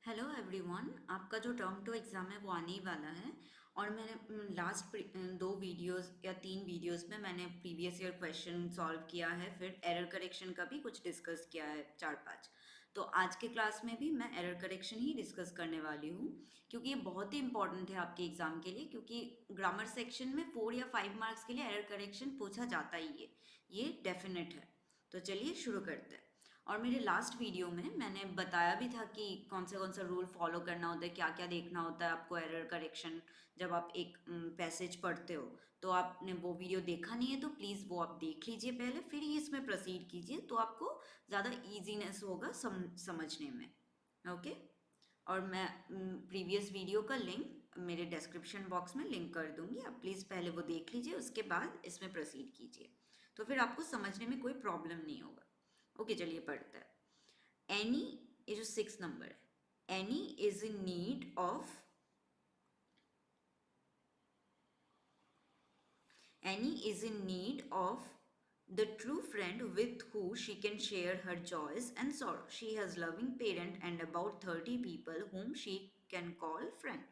Hello everyone, आपका जो term to exam है वो आने ही वाला है। और मैंने लास्ट दो वीडियोस या तीन वीडियोस में मैंने प्रीवियस ईयर क्वेश्चन सॉल्व किया है, फिर एरर करेक्शन का भी कुछ डिस्कस किया है चार पांच। तो आज के क्लास में भी मैं एरर करेक्शन ही डिस्कस करने वाली हूँ, क्योंकि ये बहुत ही इंपॉर्टेंट है आपके एग्ज़ाम के लिए। क्योंकि ग्रामर सेक्शन में 4 या 5 मार्क्स के लिए एरर करेक्शन पूछा जाता ही है, ये डेफिनेट है। तो चलिए शुरू करते हैं। और मेरे लास्ट वीडियो में मैंने बताया भी था कि कौन सा रूल फॉलो करना होता है, क्या क्या देखना होता है आपको एरर करेक्शन जब आप एक पैसेज पढ़ते हो। तो आपने वो वीडियो देखा नहीं है तो प्लीज़ वो आप देख लीजिए पहले, फिर ही इसमें प्रोसीड कीजिए, तो आपको ज़्यादा ईजीनेस होगा समझने में। ओके। और मैं प्रीवियस वीडियो का लिंक मेरे डिस्क्रिप्शन बॉक्स में लिंक कर दूंगी, आप प्लीज़ पहले वो देख लीजिए, उसके बाद इसमें प्रोसीड कीजिए, तो फिर आपको समझने में कोई प्रॉब्लम नहीं होगा। ओके, चलिए पढ़ते हैं। एनी, ये जो 6 नंबर है, any is in need of, any is in need of the true friend with who she can share her joys and sorrow. She has loving parent and about 30 people whom she can call friend.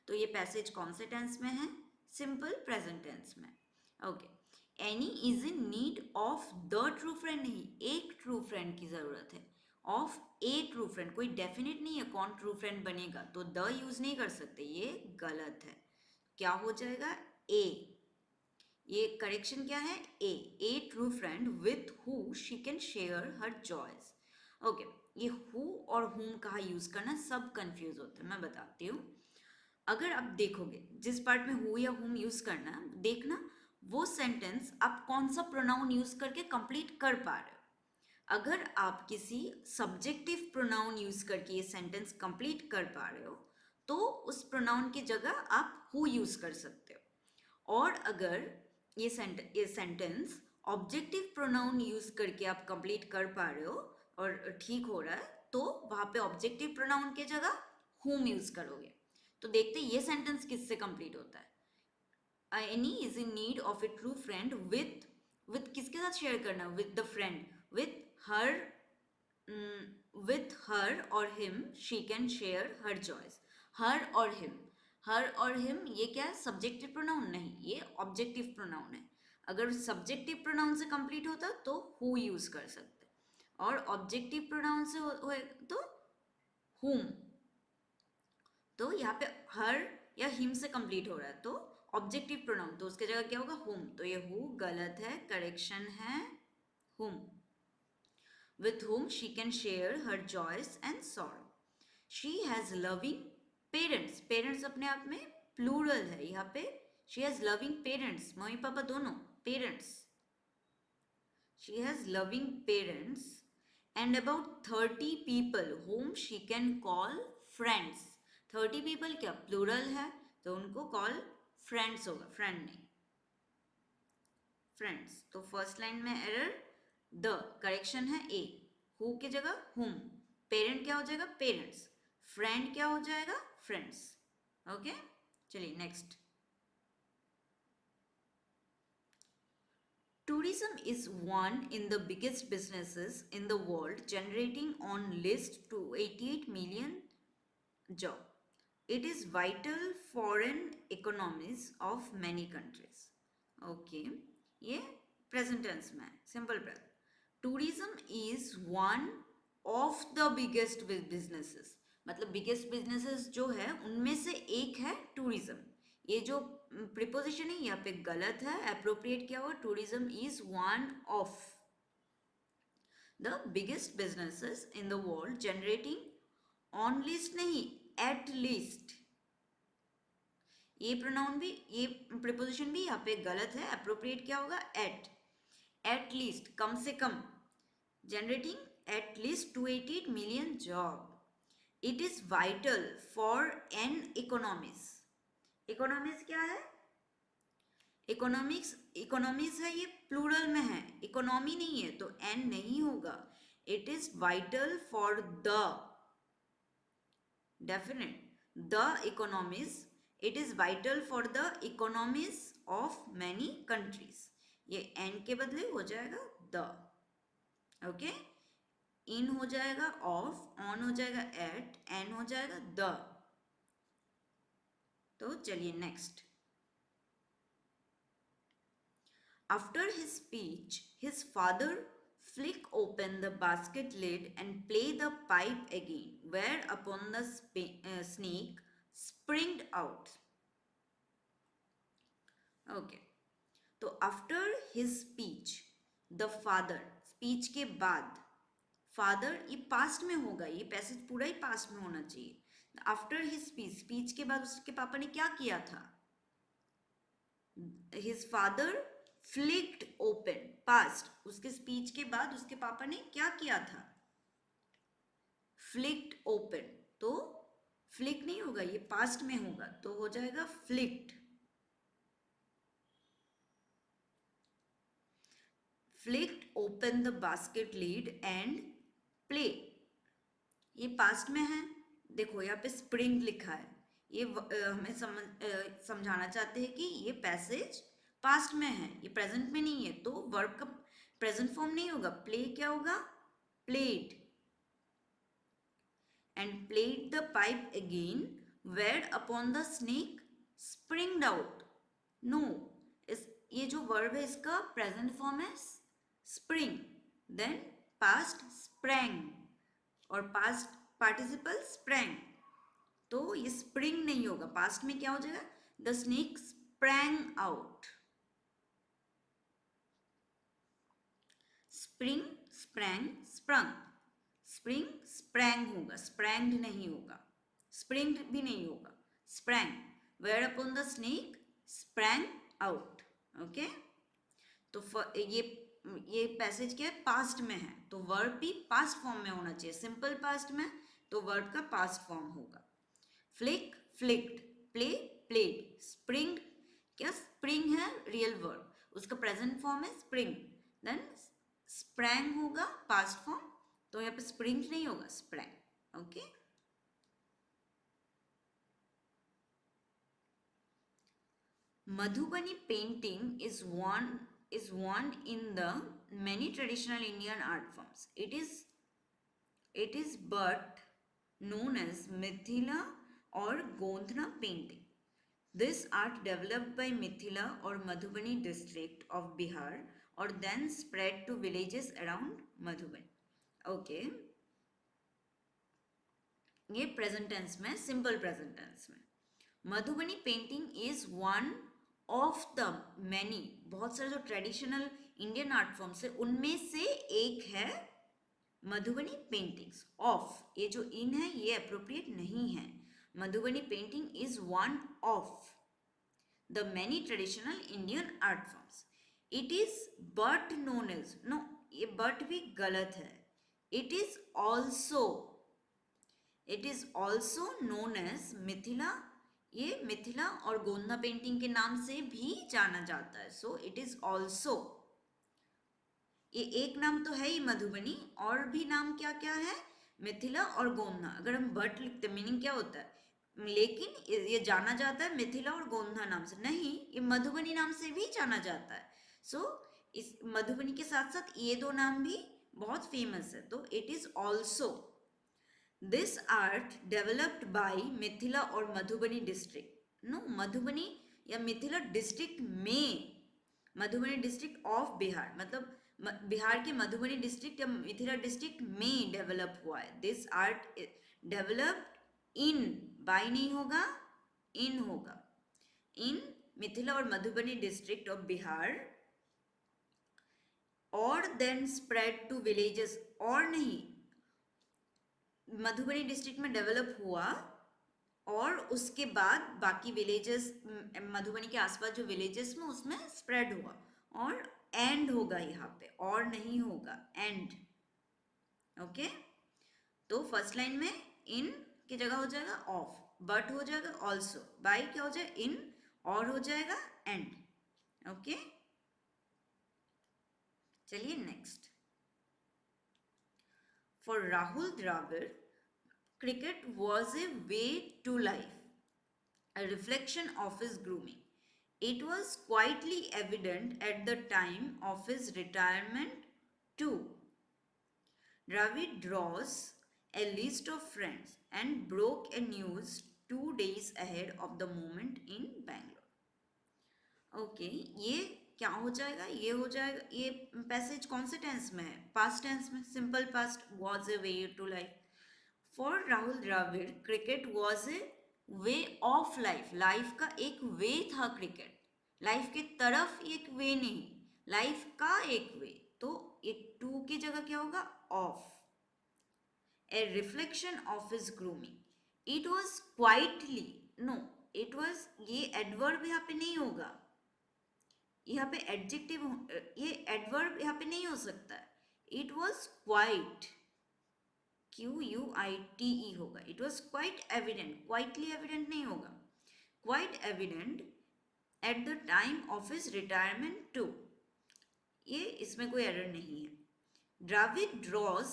तो ये passage कौन से tense में है? Simple present tense में। Okay. Any is in need of the true friend, नहीं, एक true friend की जरूरत है। ऑफ ए ट्रू फ्रेंड, कोई डेफिनेट नहीं है कौन ट्रू फ्रेंड बनेगा, तो द यूज नहीं कर सकते, ये गलत है। क्या हो जाएगा? ए। ये करेक्शन क्या है? A true friend with who she can share her joys. Okay. ये हु और हुम कहाँ यूज करना, सब कंफ्यूज होते हैं, मैं बताती हूँ। अगर आप देखोगे जिस पार्ट में हु या हुम यूज करना है, देखना वो सेंटेंस आप कौन सा प्रोनाउन यूज करके कंप्लीट कर पा रहे हो। अगर आप किसी सब्जेक्टिव प्रोनाउन यूज करके ये सेंटेंस कंप्लीट कर पा रहे हो, तो उस प्रोनाउन की जगह आप हु यूज कर सकते हो। और अगर ये सेंटेंस ऑब्जेक्टिव प्रोनाउन यूज करके आप कंप्लीट कर पा रहे हो और ठीक हो रहा है, तो वहां पे ऑब्जेक्टिव प्रोनाउन की जगह हुम यूज करोगे। तो देखते ये सेंटेंस किससे कंप्लीट होता है। Any is in need of a true friend with किसके साथ शेयर करना? With the friend, her her और him she can share her joys. Her और हिम, हर और हिम ये क्या है? सब्जेक्टिव प्रोनाउन नहीं, ये ऑब्जेक्टिव प्रोनाउन है। अगर सब्जेक्टिव प्रोनाउन से कंप्लीट होता तो हु यूज कर सकते, और ऑब्जेक्टिव प्रोनाउन से होए तो हुम। तो यहाँ पे हर या हिम से कंप्लीट हो रहा है तो ऑब्जेक्टिव प्रोनाउन, तो उसके जगह क्या होगा? हुम। तो ये हु गलत है, करेक्शन है हुम। with whom she can share her joys and sorrow. She has loving parents. Parents अपने आप में प्लूरल है यहाँ पे। She has loving parents, mummy papa दोनों, parents. She has loving parents and about 30 people whom she can call friends. 30 people क्या plural है, तो उनको कॉल फ्रेंड्स होगा, फ्रेंड नहीं, फ्रेंड्स। तो फर्स्ट लाइन में एरर, द करेक्शन है ए, हु की जगह हुम, पेरेंट क्या हो जाएगा? पेरेंट्स, फ्रेंड क्या हो जाएगा? फ्रेंड्स। ओके, चलिए next. Tourism is one in the biggest businesses in the world, generating on list to 88 million job. It is vital foreign economies of many countries. Okay, ये present tense में simple present. Tourism is one of the biggest businesses, मतलब biggest businesses जो है उनमें से एक है tourism. ये जो प्रिपोजिशन है यहाँ पे गलत है, अप्रोप्रिएट क्या हुआ? Tourism is one of the biggest businesses in the world, generating on list नहीं, एट लीस्ट। ये प्रोनाउन भी, ये प्रिपोजिशन भी यहाँ पे गलत है, अप्रोप्रिएट क्या होगा? एट। एट लीस्ट कम से कम, generating at least 288 million job. It is vital for an economies. Economies क्या है? इकोनॉमिक्स, इकोनॉमीज है, ये प्लूरल में है, इकोनॉमी नहीं है, तो एन नहीं होगा। It is vital for the, definite the economies, it is vital for the economies of many countries. ये एन के बदले हो जाएगा द। ओके, इन हो जाएगा ऑफ, ऑन हो जाएगा एट, एन हो जाएगा द। तो चलिए next. After his speech, his father flick open the basket lid and play the pipe again, whereupon the snake springed out. Okay. तो after his speech, the father, speech के बाद, father ये past में होगा, ये passage पूरा ही past में होना चाहिए। आफ्टर हिज स्पीच, स्पीच के बाद उसके पापा ने क्या किया था? His father flicked open, past, उसके स्पीच के बाद उसके पापा ने क्या किया था? Flicked open. तो फ्लिक नहीं होगा, ये पास्ट में होगा, तो हो जाएगा flicked. Flicked open the basket lead and play, ये पास्ट में है। देखो यहाँ पे स्प्रिंग लिखा है, ये हमें समझाना चाहते हैं कि ये पैसेज पास्ट में है, ये प्रेजेंट में नहीं है, तो वर्ब का प्रेजेंट फॉर्म नहीं होगा। प्ले क्या होगा? Played. And played the pipe again where upon the snake springed out. No, इस ये जो वर्ब है इसका प्रेजेंट फॉर्म है स्प्रिंग, देन पास्ट स्प्रैंग, और पास्ट पार्टिसिपल स्प्रैंग। तो ये स्प्रिंग नहीं होगा, पास्ट में क्या हो जाएगा? The snake sprang out. Spring, sprang, sprung, spring sprang होगा, स्प्रैंग्ड नहीं होगा, स्प्रिंग्ड भी नहीं होगा, sprang, where upon the snake sprang out. Okay, तो ये पैसेज क्या है? पास्ट में है, तो वर्ब भी पास्ट फॉर्म में होना चाहिए। सिंपल पास्ट में तो वर्ब का पास्ट फॉर्म होगा। Flick, flicked, play, played, spring, क्या स्प्रिंग है? रियल वर्ब, उसका प्रेजेंट फॉर्म है स्प्रिंग, देन स्प्रैंग होगा पास्ट फॉर्म, तो यहाँ पे स्प्रिंग नहीं होगा, sprang. Okay, Madhubani painting is one in the many traditional Indian art forms. It is but known as Mithila or Gondhna painting. This art developed by Mithila or Madhubani district of Bihar or then spread to villages around Madhubani. Okay, ये present tense में, simple present tense में। Madhubani painting is one of the many, बहुत सारे जो traditional Indian art forms है उनमें से एक है मधुबनी पेंटिंग्स। ऑफ, ये जो इन है ये अप्रोप्रिएट नहीं है। Madhubani painting is one of the many traditional Indian art forms. It is but known as, no ये बट भी गलत है, it is also, it is also known as Mithila, ये मिथिला और गोंदा पेंटिंग के नाम से भी जाना जाता है। सो इट इज ऑल्सो, ये एक नाम तो है ही मधुबनी, और भी नाम क्या क्या है? मिथिला और गोंदा। अगर हम बट लिखते मीनिंग क्या होता है? लेकिन ये जाना जाता है मिथिला और गोंदा नाम से, नहीं ये मधुबनी नाम से भी जाना जाता है। सो इस मधुबनी के साथ साथ ये दो नाम भी बहुत फेमस है, तो it is also. This art developed by Mithila और मधुबनी डिस्ट्रिक्ट, नो मधुबनी या मिथिला डिस्ट्रिक्ट में, मधुबनी डिस्ट्रिक्ट ऑफ बिहार, मतलब बिहार के मधुबनी डिस्ट्रिक्ट या मिथिला डिस्ट्रिक्ट में डेवलप हुआ है। This art developed in, by नहीं होगा, इन होगा, इन मिथिला और मधुबनी डिस्ट्रिक्ट ऑफ बिहार, और देन स्प्रेड टू विलेजेस, और नहीं, मधुबनी डिस्ट्रिक्ट में डेवलप हुआ और उसके बाद बाकी विलेजेस, मधुबनी के आसपास जो विलेजेस में उसमें स्प्रेड हुआ, और एंड होगा यहाँ पे, और नहीं होगा, एंड। ओके, तो फर्स्ट लाइन में इन की जगह हो जाएगा ऑफ, बट हो जाएगा ऑल्सो, बाय क्या हो जाएगा? इन, और हो जाएगा एंड। ओके, चलिए next. For Rahul Dravid, cricket was a way to life, a reflection of his grooming. It was quietly evident at the time of his retirement too. Ravi draws a list of friends and broke a news 2 days ahead of the moment in Bangalore. Okay, ये क्या हो जाएगा, ये हो जाएगा, ये passage कौन से टेंस में है? पास्ट टेंस में, simple past, was a way to life. For Rahul Dravid cricket was a way of life. Life का एक वे था क्रिकेट, लाइफ के तरफ एक वे नहीं, लाइफ का एक वे. तो एक टू की जगह क्या होगा? Of. A reflection of his grooming. It was quietly. No, it was, ये एडवर्ब यहाँ पे नहीं होगा, यहाँ पे एडजेक्टिव, ये एडवर्ब यहाँ पे नहीं हो सकता है. इट वॉज क्वाइट, QUITE होगा. It was quite evident, quitely evident नहीं होगा, quite evident at the time of his retirement too. ये इसमें कोई एरर नहीं है. द्रविड ड्रॉज,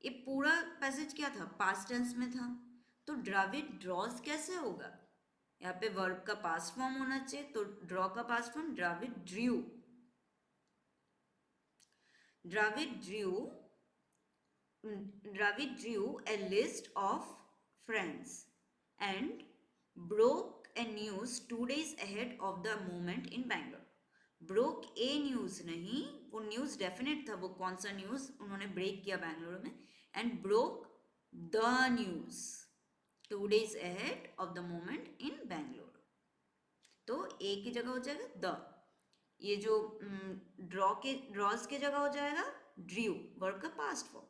ये पूरा पैसेज क्या था? पास्ट टेंस में था. तो द्रविड ड्रॉज कैसे होगा? यहाँ पे वर्ब का पास्ट फॉर्म होना चाहिए, तो ड्रॉ का past form Dravid drew. Dravid drew a list of friends and broke a news 2 days ahead of the moment in Bangalore. Broke A news नहीं, वो न्यूज डेफिनेट था. वो कौन सा न्यूज उन्होंने ब्रेक किया बैंगलोर में? And broke the news 2 days ahead of the moment in Bangalore. तो ए की जगह हो जाएगा द. ये जो ड्रॉज के जगह हो जाएगा ड्रू, वर्ब का पास्ट फॉर्म.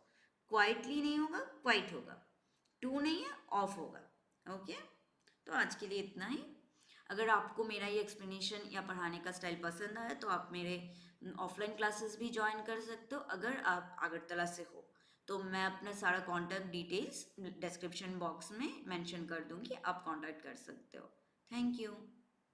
क्वाइटली नहीं होगा, क्वाइट होगा. टू नहीं है, ऑफ होगा. ओके, तो आज के लिए इतना ही. अगर आपको मेरा ये एक्सप्लेनेशन या पढ़ाने का स्टाइल पसंद आया तो आप मेरे ऑफलाइन क्लासेस भी ज्वाइन कर सकते हो. अगर आप अगरतला से हो तो मैं अपना सारा कॉन्टैक्ट डिटेल्स डिस्क्रिप्शन बॉक्स में मेंशन कर दूंगी, आप कॉन्टैक्ट कर सकते हो. Thank you.